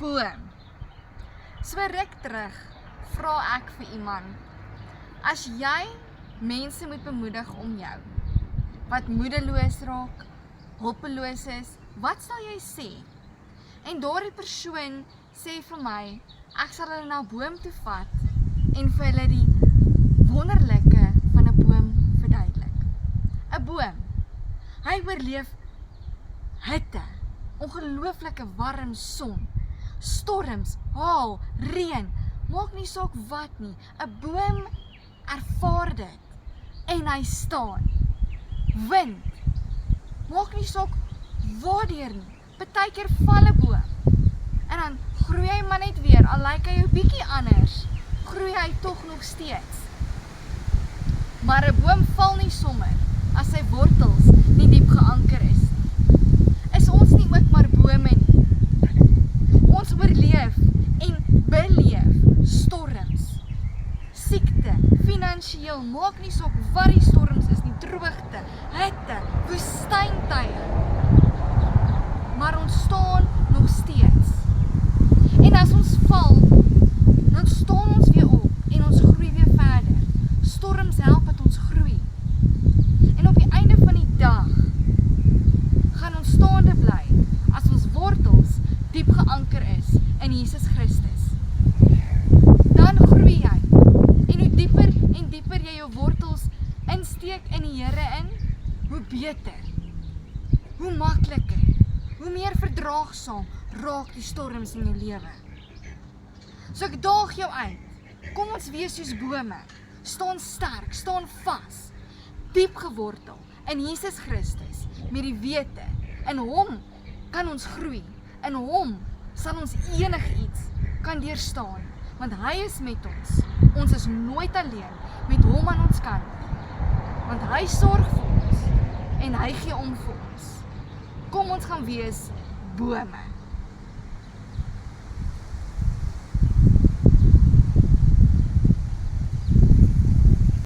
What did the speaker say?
boom. So ruk terug, vra ek vir iemand, as jy mense moet bemoedig om jou, wat moedeloos raak, hulpeloos is, wat sal jy sê? En daardie persoon sê vir my, ek sal hulle na 'n boom toe vat en vir hulle die wonderlike van 'n boom verduidelik. 'n Boom, hy oorleef hitte, ongelooflike warm son, storms, haal, reën, maak nie saak wat nie. 'n Boom ervaar dit en hy staan. Wind, maak nie saak waardeur nie. Partykeer val 'n boom en dan groei hy maar net weer, al lyk hy 'n bietjie anders, groei hy tog nog steeds. Maar 'n boom val nie sommer as sy wortels nie diep geanker is. Is ons nie ook maar bome nie? Ons oorleef en beleef storms, siekte, finansiëel, maak nie saak wat die storms is nie, droogte, hitte, woestyntye. Maar ons staan nog steeds. En as ons val, dan staan ons weer op en ons groei weer verder. Storms help dat ons groei. En op die einde van die dag gaan ons staande bly as ons wortels diep geanker is in Jesus Christus. Dan groei jy. En hoe dieper en dieper jy jou wortels insteek in die Here in, hoe beter, hoe makliker, hoe meer verdraagsaam raak die storms in jou lewe. So ek daag jou uit, kom ons wees soos bome, staan sterk, staan vas, diep gewortel in Jesus Christus, met die wete, in hom kan ons groei, in hom sal ons enigiets kan deurstaan, want hy is met ons is nooit alleen, met hom aan ons kant, want hy sorg vir ons, en hy gee om vir ons. Kom ons gaan wees bome.